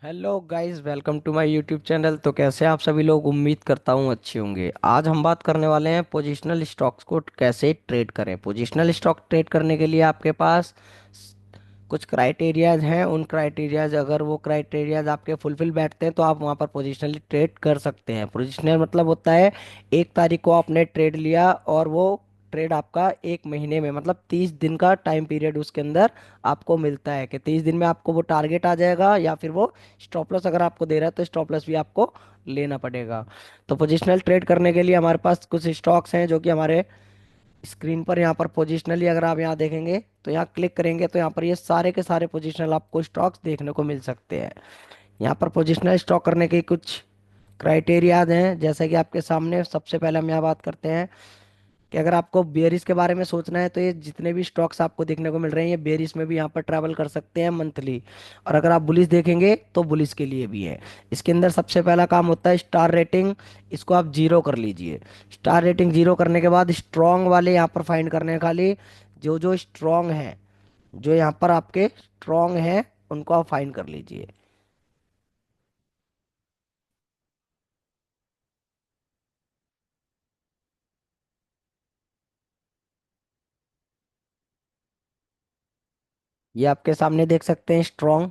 Hello guys, welcome to my YouTube channel. तो कैसे हैं आप सभी लोग? उम्मीद करता हूँ अच्छे होंगे। आज हम बात करने वाले हैं पोजिशनल स्टॉक्स को कैसे ट्रेड करें। पोजिशनल स्टॉक ट्रेड करने के लिए आपके पास कुछ क्राइटेरियाज हैं। उन क्राइटेरियाज, अगर वो क्राइटेरियाज आपके फुलफिल बैठते हैं तो आप वहाँ पर पोजिशनली ट्रेड कर सकते हैं। पोजिशनल मतलब होता है 1 तारीख को आपने ट्रेड लिया और वो ट्रेड आपका 1 महीने में, मतलब 30 दिन का टाइम पीरियड उसके अंदर आपको मिलता है कि 30 दिन में आपको वो टारगेट आ जाएगा, या फिर वो स्टॉप लॉस अगर आपको दे रहा है तो स्टॉप लॉस भी आपको लेना पड़ेगा। तो पोजिशनल ट्रेड करने के लिए हमारे पास कुछ स्टॉक्स हैं जो कि हमारे स्क्रीन पर यहाँ पर पोजिशनली, अगर आप यहाँ देखेंगे तो यहाँ क्लिक करेंगे तो यहाँ पर ये सारे के सारे पोजिशनल आपको स्टॉक्स देखने को मिल सकते हैं। यहाँ पर पोजिशनल स्टॉक करने के कुछ क्राइटेरियाज हैं, जैसे कि आपके सामने सबसे पहले हम यहाँ बात करते हैं कि अगर आपको बेयरिश के बारे में सोचना है तो ये जितने भी स्टॉक्स आपको देखने को मिल रहे हैं ये बेयरिश में भी यहाँ पर ट्रैवल कर सकते हैं मंथली। और अगर आप बुलिश देखेंगे तो बुलिश के लिए भी है। इसके अंदर सबसे पहला काम होता है स्टार रेटिंग। इसको आप जीरो कर लीजिए। स्टार रेटिंग जीरो करने के बाद स्ट्रॉन्ग वाले यहाँ पर फाइंड करने हैं खाली। जो जो स्ट्रॉन्ग है, जो यहाँ पर आपके स्ट्रॉन्ग है, उनको आप फाइंड कर लीजिए। ये आपके सामने देख सकते हैं स्ट्रॉन्ग,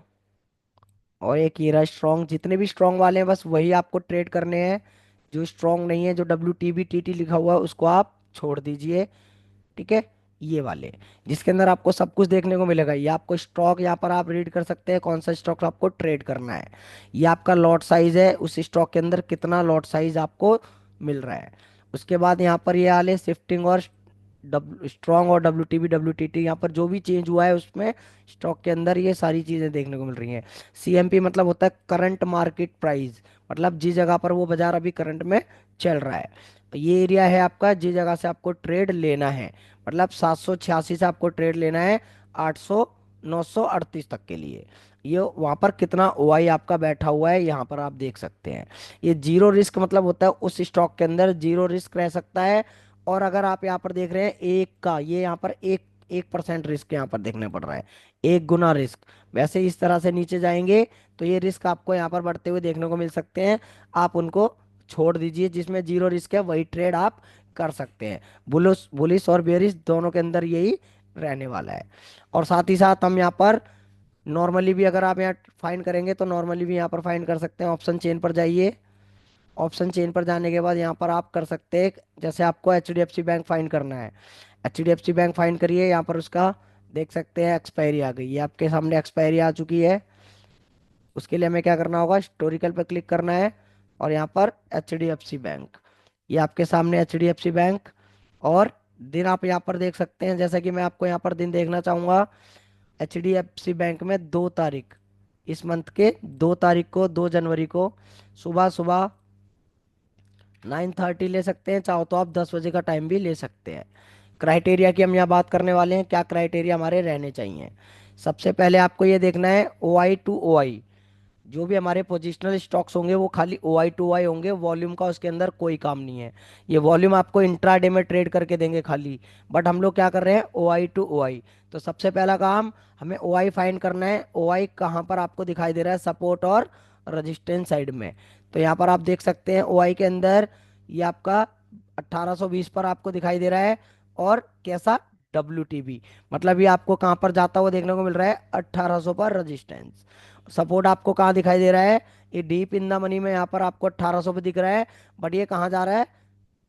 और एक ये रहा स्ट्रॉन्ग। जितने भी स्ट्रॉन्ग वाले हैं बस वही आपको ट्रेड करने हैं। जो स्ट्रॉन्ग नहीं है, जो WTB TT लिखा हुआ है, उसको आप छोड़ दीजिए। ठीक है। ये वाले जिसके अंदर आपको सब कुछ देखने को मिलेगा, ये आपको स्टॉक यहाँ पर आप रीड कर सकते हैं कौन सा स्टॉक आपको ट्रेड करना है। ये आपका लॉट साइज है, उस स्टॉक के अंदर कितना लॉट साइज आपको मिल रहा है। उसके बाद यहाँ पर ये वाले शिफ्टिंग और स्ट्रॉन्ग और WTB WTT, यहाँ पर जो भी चेंज हुआ है उसमें स्टॉक के अंदर ये सारी चीजें देखने को मिल रही हैं। CMP मतलब होता है करंट मार्केट प्राइस, मतलब जिस जगह पर वो बाजार अभी करंट में चल रहा है। तो ये एरिया है आपका जिस जगह से आपको ट्रेड लेना है। मतलब 786 से आपको ट्रेड लेना है 800 938 तक के लिए। ये वहां पर कितना OI आपका बैठा हुआ है यहाँ पर आप देख सकते हैं। ये जीरो रिस्क मतलब होता है उस स्टॉक के अंदर जीरो रिस्क रह सकता है। और अगर आप यहाँ पर देख रहे हैं एक का, ये यहाँ पर 1% रिस्क यहाँ पर देखने पड़ रहा है। 1 गुना रिस्क। वैसे इस तरह से नीचे जाएंगे तो ये रिस्क आपको यहाँ पर बढ़ते हुए देखने को मिल सकते हैं। आप उनको छोड़ दीजिए, जिसमें जीरो रिस्क है वही ट्रेड आप कर सकते हैं। बुलिश बुलिश और बेरिश दोनों के अंदर यही रहने वाला है। और साथ ही साथ हम यहाँ पर नॉर्मली भी, अगर आप यहाँ फाइंड करेंगे तो नॉर्मली भी यहाँ पर फाइंड कर सकते हैं। ऑप्शन चेन पर जाइए। ऑप्शन चेन पर जाने के बाद यहाँ पर आप कर सकते हैं, जैसे आपको HDFC बैंक फाइंड करना है। HDFC बैंक फाइंड करिए, यहाँ पर उसका देख सकते हैं एक्सपायरी आ गई। ये आपके सामने एक्सपायरी आ चुकी है। उसके लिए हमें क्या करना होगा, हिस्टोरिकल पर क्लिक करना है और यहाँ पर HDFC बैंक। ये आपके सामने HDFC बैंक। और दिन आप यहाँ पर देख सकते हैं, जैसा कि मैं आपको यहाँ पर दिन देखना चाहूंगा। HDFC बैंक में 2 तारीख, इस मंथ के 2 तारीख को, 2 जनवरी को सुबह सुबह 9:30 ले सकते हैं, चाहो तो आप 10 बजे का टाइम भी ले सकते हैं। क्राइटेरिया की हम यहाँ बात करने वाले हैं, क्या क्राइटेरिया हमारे रहने चाहिए। सबसे पहले आपको ये देखना है OI to OI। जो भी हमारे पोजिशनल स्टॉक्स होंगे वो खाली OI to OI होंगे, वॉल्यूम का उसके अंदर कोई काम नहीं है। ये वॉल्यूम आपको इंट्राडे में ट्रेड करके देंगे खाली। बट हम लोग क्या कर रहे हैं, OI to OI। तो सबसे पहला काम, हमें OI फाइंड करना है। OI कहाँ पर आपको दिखाई दे रहा है, सपोर्ट और रजिस्टेंस साइड में। तो यहाँ पर आप देख सकते हैं OI के अंदर ये आपका 1820 पर आपको दिखाई दे रहा है। और कैसा, WTB, मतलब ये आपको कहाँ पर जाता हुआ देखने को मिल रहा है, 1800 पर रजिस्टेंस। सपोर्ट आपको कहाँ दिखाई दे रहा है, ये डीप इन द मनी में यहाँ पर आपको 1800 पे दिख रहा है। बट ये कहाँ जा रहा है,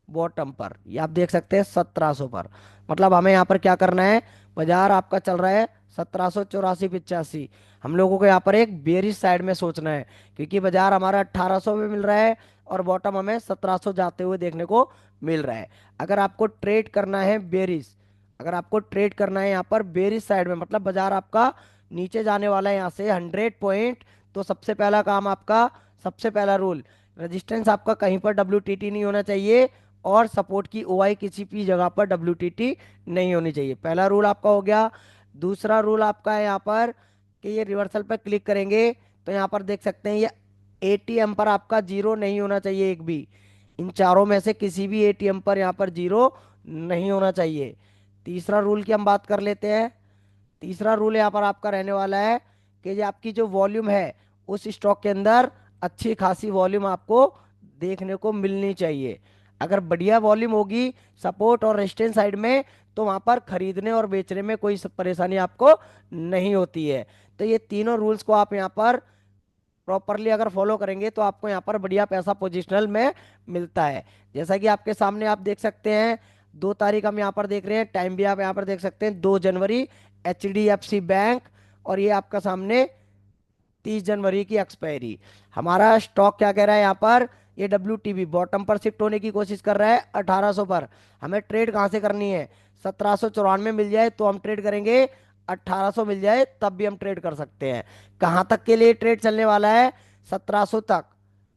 बॉटम पर, ये आप देख सकते हैं 1700 पर। मतलब हमें यहाँ पर क्या करना है, बाजार आपका चल रहा है 1784 85। हम लोगों को यहाँ पर एक बेरिश साइड में सोचना है, क्योंकि बाजार हमारा 1800 में मिल रहा है और बॉटम हमें 1700 जाते हुए देखने को मिल रहा है। अगर आपको ट्रेड करना है बेरिश, अगर आपको ट्रेड करना है यहाँ पर बेरिश साइड में, मतलब बाजार आपका नीचे जाने वाला है यहाँ से 100 पॉइंट, तो सबसे पहला काम आपका, सबसे पहला रूल, रेजिस्टेंस आपका कहीं पर WTT नहीं होना चाहिए। और सपोर्ट की OI किसी भी जगह पर WTT नहीं होनी चाहिए। पहला रूल आपका हो गया। दूसरा रूल आपका है यहाँ पर कि ये रिवर्सल पर क्लिक करेंगे तो यहाँ पर देख सकते हैं ये ATM पर आपका जीरो नहीं होना चाहिए एक भी। इन चारों में से किसी भी ATM पर यहाँ पर जीरो नहीं होना चाहिए। तीसरा रूल की हम बात कर लेते हैं। तीसरा रूल यहाँ पर आपका रहने वाला है कि ये आपकी जो वॉल्यूम है उस स्टॉक के अंदर अच्छी खासी वॉल्यूम आपको देखने को मिलनी चाहिए। अगर बढ़िया वॉल्यूम होगी सपोर्ट और रेजिस्टेंस साइड में, तो वहां पर खरीदने और बेचने में कोई परेशानी आपको नहीं होती है। तो ये तीनों रूल्स को आप यहाँ पर प्रॉपरली अगर फॉलो करेंगे तो आपको यहाँ पर बढ़िया पैसा पोजिशनल में मिलता है। जैसा कि आपके सामने आप देख सकते हैं, 2 तारीख हम यहाँ पर देख रहे हैं, टाइम भी आप यहाँ पर देख सकते हैं, 2 जनवरी, HDFC बैंक। और ये आपका सामने 30 जनवरी की एक्सपायरी। हमारा स्टॉक क्या कह रहा है यहाँ पर, ये WTB बॉटम पर शिफ्ट होने की कोशिश कर रहा है 1800 पर। हमें ट्रेड कहाँ से करनी है, 1794 मिल जाए तो हम ट्रेड करेंगे, 1800 मिल जाए तब भी हम ट्रेड कर सकते हैं। कहाँ तक के लिए ट्रेड चलने वाला है, 1700 तक।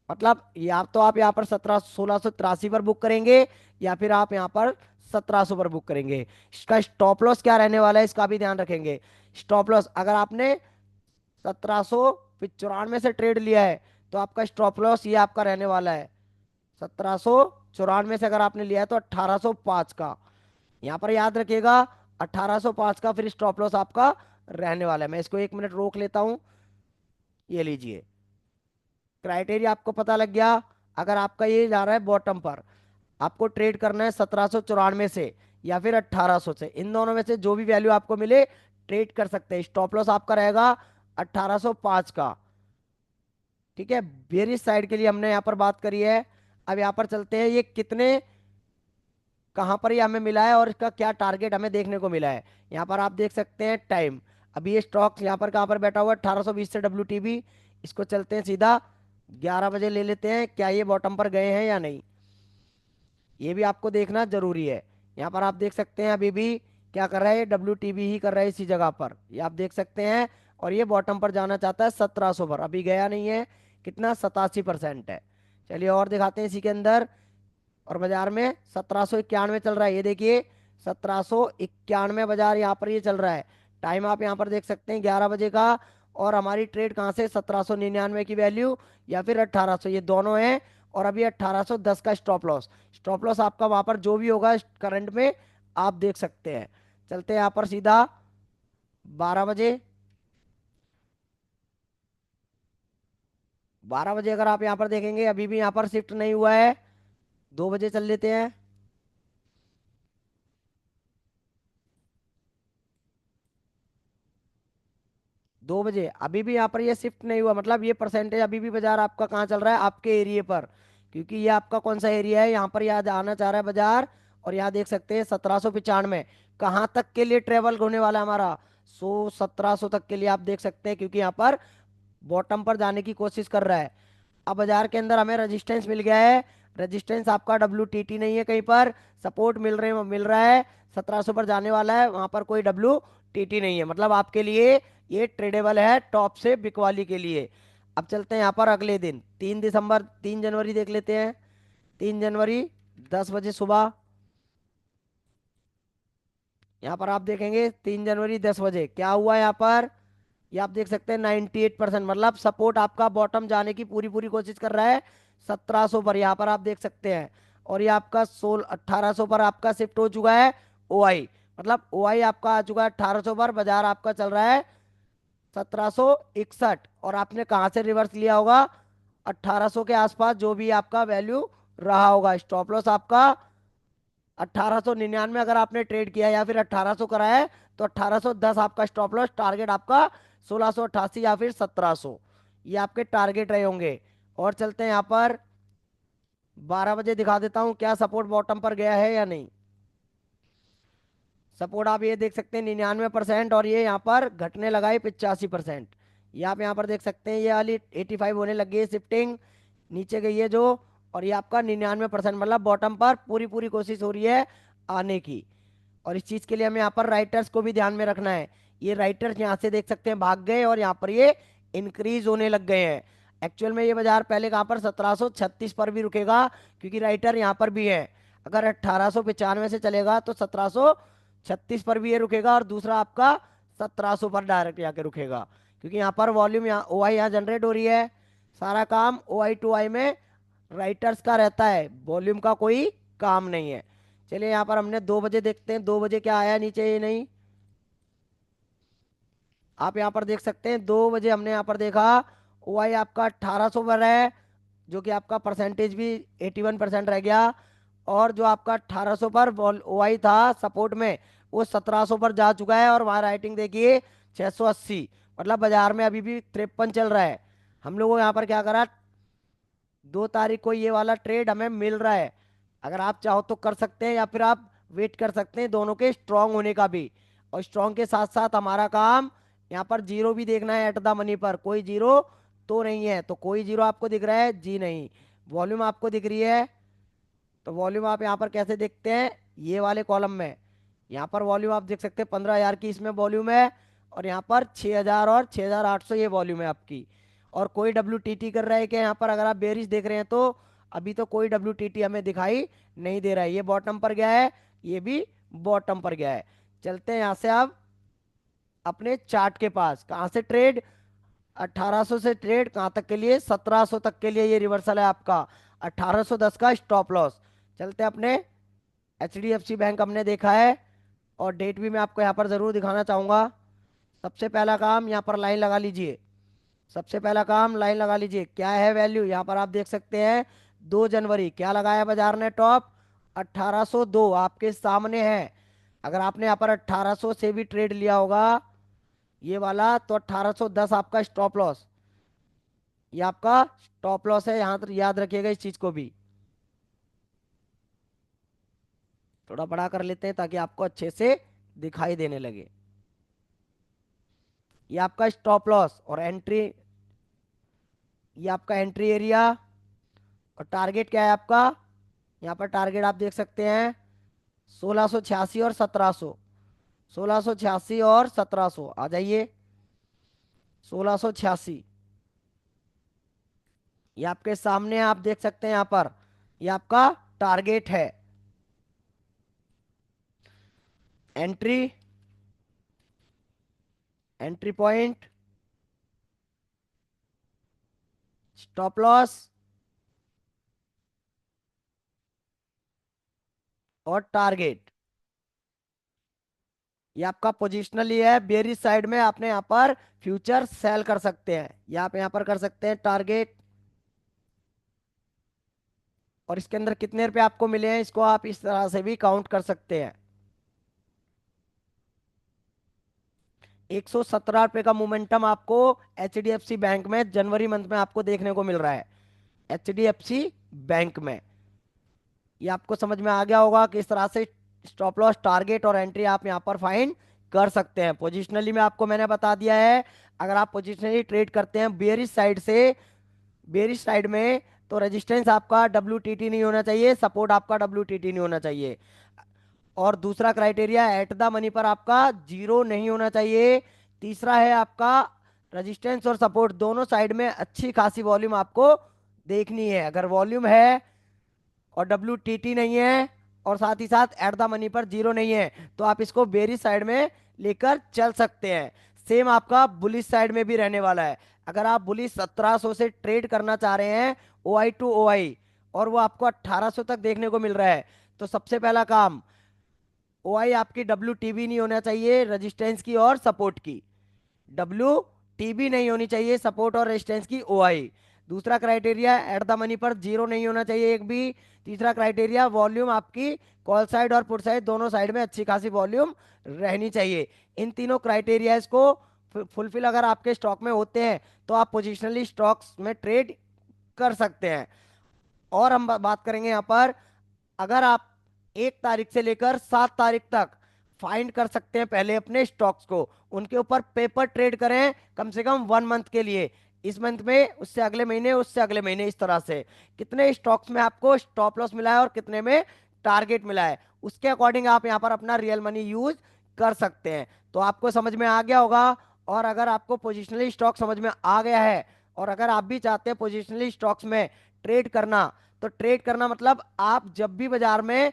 मतलब या तो आप यहाँ पर 1683 पर बुक करेंगे, या फिर आप यहाँ पर 1700 पर बुक करेंगे। इसका स्टॉप लॉस क्या रहने वाला है इसका भी ध्यान रखेंगे। स्टॉप लॉस अगर आपने 1794 से ट्रेड लिया है तो आपका स्टॉप लॉस ये आपका रहने वाला है, 1794 से अगर आपने लिया है तो 1805 का। यहाँ पर याद रखिएगा 1805 का फिर स्टॉप लॉस आपका रहने वाला है। मैं इसको 1 मिनट रोक लेता हूँ। ये लीजिए, क्राइटेरिया आपको पता लग गया। अगर आपका ये जा रहा है बॉटम पर, आपको ट्रेड करना है 1794 से या फिर 1800 से, इन दोनों में से जो भी वैल्यू आपको मिले ट्रेड कर सकते हैं। स्टॉप लॉस आपका रहेगा 1805 का। ठीक है, बेरिश साइड के लिए हमने यहाँ पर बात करी है। अब यहाँ पर चलते हैं, ये कितने कहाँ पर ये हमें मिला है और इसका क्या टारगेट हमें देखने को मिला है। यहाँ पर आप देख सकते हैं टाइम, अभी ये स्टॉक यहाँ पर कहाँ पर बैठा हुआ है, 1820 से WTB। इसको चलते हैं सीधा 11 बजे ले लेते हैं, क्या ये बॉटम पर गए हैं या नहीं, ये भी आपको देखना जरूरी है। यहाँ पर आप देख सकते हैं अभी भी क्या कर रहा है, WTB ही कर रहा है इसी जगह पर, ये आप देख सकते हैं। और ये बॉटम पर जाना चाहता है 1700 पर, अभी गया नहीं है। कितना, 87% है। चलिए और दिखाते हैं इसी के अंदर। और बाजार में 1791 चल रहा है, ये देखिए 1791 बाजार यहाँ पर ये चल रहा है। टाइम आप यहाँ पर देख सकते हैं 11 बजे का। और हमारी ट्रेड कहाँ से, 1799 की वैल्यू या फिर 1800, ये दोनों है। और अभी 1810 का स्टॉप लॉस। स्टॉप लॉस आपका वहां पर जो भी होगा करंट में आप देख सकते हैं। चलते हैं यहाँ पर सीधा 12 बजे। 12 बजे अगर आप यहाँ पर देखेंगे अभी भी यहाँ पर शिफ्ट नहीं हुआ है, 2 बजे चल लेते हैं। 2 बजे अभी भी यहाँ पर ये शिफ्ट नहीं हुआ, मतलब ये परसेंटेज अभी भी बाजार आपका कहाँ चल रहा है, आपके एरिया पर। क्योंकि ये आपका कौन सा एरिया है, यहाँ पर याद आना चाह रहा है बाजार। और यहाँ देख सकते हैं 1795 कहाँ तक के लिए ट्रेवल होने वाला है हमारा, 1700 तक के लिए आप देख सकते हैं। क्योंकि यहाँ पर बॉटम पर जाने की कोशिश कर रहा है। अब बाजार के अंदर हमें रेजिस्टेंस मिल गया है। रेजिस्टेंस आपका WTT नहीं है, कहीं पर सपोर्ट मिल रहा है, 1700 पर जाने वाला है, वहां पर कोई WTT नहीं है, मतलब आपके लिए ये ट्रेडेबल है टॉप से बिकवाली के लिए। अब चलते हैं यहाँ पर अगले दिन, 3 दिसंबर, 3 जनवरी देख लेते हैं। 3 जनवरी, 10 बजे सुबह। यहाँ पर आप देखेंगे 3 जनवरी 10 बजे क्या हुआ यहाँ पर, ये आप देख सकते हैं 98%, मतलब सपोर्ट आपका बॉटम जाने की पूरी पूरी कोशिश कर रहा है 1700 पर, यहाँ पर आप देख सकते हैं। और ये आपका 1800 पर आपका शिफ्ट हो चुका है OI, मतलब OI आपका आ चुका है 1800 पर, बाजार आपका चल रहा है 1761। और आपने कहाँ से रिवर्स लिया होगा, 1800 के आसपास जो भी आपका वैल्यू रहा होगा। स्टॉप लॉस आपका 1899 अगर आपने ट्रेड किया या फिर 1800 कराया है तो 1810 आपका स्टॉप लॉस, टारगेट आपका 1688 या फिर 1700, ये आपके टारगेट रहे होंगे। और चलते हैं यहाँ पर 12 बजे, दिखा देता हूँ क्या सपोर्ट बॉटम पर गया है या नहीं। सपोर्ट आप ये देख सकते हैं 99%, और ये यहाँ पर घटने लगा है 85%। ये आप यहाँ पर देख सकते हैं, ये वाली 85 होने लगी है शिफ्टिंग, नीचे गई है जो। और ये आपका 99%, मतलब बॉटम पर पूरी पूरी कोशिश हो रही है आने की। और इस चीज के लिए हमें यहाँ पर राइटर्स को भी ध्यान में रखना है। ये राइटर्स यहाँ से देख सकते हैं भाग गए और यहाँ पर ये इंक्रीज होने लग गए हैं। एक्चुअल में ये बाजार पहले कहाँ पर 1736 पर भी रुकेगा, क्योंकि राइटर यहाँ पर भी है। अगर 1895 से चलेगा तो 1736 पर भी ये रुकेगा, और दूसरा आपका 1700 पर डायरेक्ट जाके रुकेगा। क्योंकि यहाँ पर वॉल्यूम यहाँ OI यहाँ जनरेट हो रही है, सारा काम OI टू आई में राइटर्स का रहता है, वॉल्यूम का कोई काम नहीं है। चलिए यहाँ पर हमने 2 बजे देखते हैं, 2 बजे क्या आया नीचे, ये नहीं, आप यहाँ पर देख सकते हैं 2 बजे हमने यहाँ पर देखा OI आपका 1800 पर है, जो कि आपका परसेंटेज भी 81% रह गया। और जो आपका 1800 पर OI था सपोर्ट में, वो 1700 पर जा चुका है, और वहाँ राइटिंग देखिए 680। मतलब बाजार में अभी भी 53 चल रहा है। हम लोगों यहाँ पर क्या करा, 2 तारीख को ये वाला ट्रेड हमें मिल रहा है। अगर आप चाहो तो कर सकते हैं, या फिर आप वेट कर सकते हैं दोनों के स्ट्रांग होने का भी। और स्ट्रांग के साथ साथ हमारा काम यहाँ पर जीरो भी देखना है। एट द मनी पर कोई जीरो तो नहीं है, तो कोई जीरो आपको दिख रहा है जी नहीं। वॉल्यूम आपको दिख रही है, तो वॉल्यूम आप यहाँ पर कैसे देखते हैं, ये वाले कॉलम में। यहाँ पर वॉल्यूम आप देख सकते हैं 15,000 की इसमें वॉल्यूम है, और यहाँ पर 6,000 और 6,800 ये वॉल्यूम है आपकी। और कोई WTT कर रहा है कि यहाँ पर, अगर आप बेरिश देख रहे हैं तो अभी तो कोई WTT हमें दिखाई नहीं दे रहा है। ये बॉटम पर गया है, ये भी बॉटम पर गया है। चलते हैं यहाँ से अब अपने चार्ट के पास। कहाँ से ट्रेड, 1800 से ट्रेड कहाँ तक के लिए, 1700 तक के लिए ये रिवर्सल है आपका। 1810 का स्टॉप लॉस। चलते हैं अपने HDFC बैंक हमने देखा है, और डेट भी मैं आपको यहाँ पर ज़रूर दिखाना चाहूँगा। सबसे पहला काम यहाँ पर लाइन लगा लीजिए। सबसे पहला काम लाइन लगा लीजिए, क्या है वैल्यू यहाँ पर आप देख सकते हैं। 2 जनवरी क्या लगाया बाजार ने टॉप, 1802 आपके सामने है। अगर आपने यहाँ पर 1800 से भी ट्रेड लिया होगा ये वाला, तो 1810 आपका स्टॉप लॉस, ये आपका स्टॉप लॉस है। यहाँ तक याद रखिएगा इस चीज को भी। थोड़ा बड़ा कर लेते हैं ताकि आपको अच्छे से दिखाई देने लगे। ये आपका स्टॉप लॉस और एंट्री, ये आपका एंट्री एरिया। और टारगेट क्या है आपका, यहाँ पर टारगेट आप देख सकते हैं 1686 और 1700। 1686 और 1700 आ जाइए। 1686 ये आपके सामने आप देख सकते हैं यहाँ पर, ये आपका टारगेट है। Entry, entry point, stop loss और टारगेट। ये आपका पोजिशनल ही है। बेरिश साइड में आपने यहाँ पर फ्यूचर सेल कर सकते हैं, या आप यहाँ पर कर सकते हैं टारगेट। और इसके अंदर कितने रुपए आपको मिले हैं, इसको आप इस तरह से भी काउंट कर सकते हैं। 117 रुपए का मोमेंटम आपको HDFC बैंक में जनवरी मंथ में आपको देखने को मिल रहा है। HDFC बैंक में ये आपको समझ में आ गया होगा कि इस तरह से स्टॉप लॉस, टारगेट और एंट्री आप यहाँ पर फाइंड कर सकते हैं। पोजिशनली में आपको मैंने बता दिया है, अगर आप पोजिशनली ट्रेड करते हैं बेरिश साइड से, बेरिश साइड में, तो रेजिस्टेंस आपका WTT नहीं होना चाहिए, सपोर्ट आपका WTT नहीं होना चाहिए। और दूसरा क्राइटेरिया, एट द मनी पर आपका जीरो नहीं होना चाहिए। तीसरा है आपका रेजिस्टेंस और सपोर्ट दोनों साइड में अच्छी खासी वॉल्यूम आपको देखनी है। अगर वॉल्यूम है और WTT नहीं है, और साथ ही साथ एट द मनी पर जीरो नहीं है, तो आप इसको बेरिश साइड में लेकर चल सकते हैं। सेम आपका बुलिश साइड में भी रहने वाला है। अगर आप बुलिश 1700 से ट्रेड करना चाह रहे हैं OI टू OI, और वो आपको 1800 तक देखने को मिल रहा है, तो सबसे पहला काम, OI आपकी WTB नहीं होना चाहिए रेजिस्टेंस की और सपोर्ट की। WTB नहीं होनी चाहिए सपोर्ट और रेजिस्टेंस की OI। दूसरा क्राइटेरिया, एट द मनी पर जीरो नहीं होना चाहिए एक भी। तीसरा क्राइटेरिया, वॉल्यूम आपकी कॉल साइड और पुट साइड दोनों साइड में अच्छी खासी वॉल्यूम रहनी चाहिए। इन तीनों क्राइटेरियाज को फुलफिल अगर आपके स्टॉक में होते हैं, तो आप पोजिशनली स्टॉक्स में ट्रेड कर सकते हैं। और हम बात करेंगे यहाँ पर, अगर आप 1 तारीख से लेकर 7 तारीख तक फाइंड कर सकते हैं पहले अपने स्टॉक्स को, उनके ऊपर पेपर ट्रेड करें कम से कम 1 मंथ के लिए। इस मंथ में, उससे अगले महीने, उससे अगले महीने, इस तरह से कितने स्टॉक्स में आपको स्टॉप लॉस मिला है और कितने में टारगेट मिला है, उसके अकॉर्डिंग आप यहाँ पर अपना रियल मनी यूज कर सकते हैं। तो आपको समझ में आ गया होगा। और अगर आपको पोजिशनली स्टॉक समझ में आ गया है, और अगर आप भी चाहते हैं पोजिशनली स्टॉक्स में ट्रेड करना, तो ट्रेड करना मतलब आप जब भी बाजार में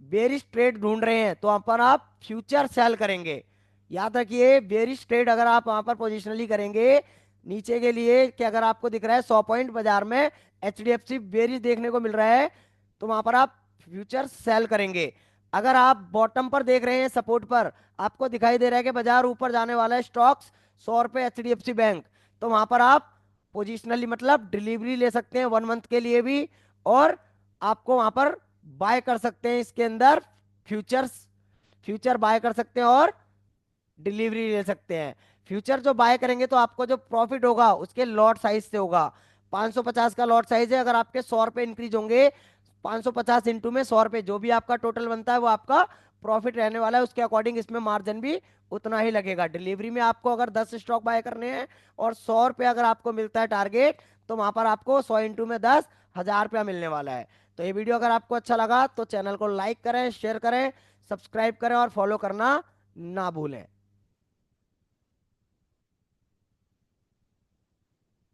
बेरिश ट्रेड ढूंढ रहे हैं, तो वहां पर आप फ्यूचर सेल करेंगे। याद रखिए, बेरिश ट्रेड अगर आप वहां पर पोजिशनली करेंगे, नीचे के लिए कि अगर आपको दिख रहा है 100 पॉइंट बाजार में HDFC बेरिश देखने को मिल रहा है, तो वहां पर आप फ्यूचर सेल करेंगे। अगर आप बॉटम पर देख रहे हैं सपोर्ट पर, आपको दिखाई दे रहा है कि बाजार ऊपर जाने वाला है, स्टॉक्स 100 रुपए HDFC बैंक, तो वहां पर आप पोजिशनली मतलब डिलीवरी ले सकते हैं 1 मंथ के लिए भी, और आपको वहां पर बाय कर सकते हैं इसके अंदर फ्यूचर्स, फ्यूचर बाय कर सकते हैं और डिलीवरी ले सकते हैं। फ्यूचर जो बाय करेंगे तो आपको जो प्रॉफिट होगा उसके लॉट साइज से होगा। 550 का लॉट साइज है, अगर आपके 100 रुपए इंक्रीज होंगे, 550 इंटू में 100 रुपए, जो भी आपका टोटल बनता है वो आपका प्रॉफिट रहने वाला है, उसके अकॉर्डिंग इसमें मार्जिन भी उतना ही लगेगा। डिलीवरी में आपको अगर 10 स्टॉक बाय करने हैं और 100 रुपये अगर आपको मिलता है टारगेट, तो वहां पर आपको 100 इंटू में 10, 1000 रुपया मिलने वाला है। तो ये वीडियो अगर आपको अच्छा लगा तो चैनल को लाइक करें, शेयर करें, सब्सक्राइब करें और फॉलो करना ना भूलें।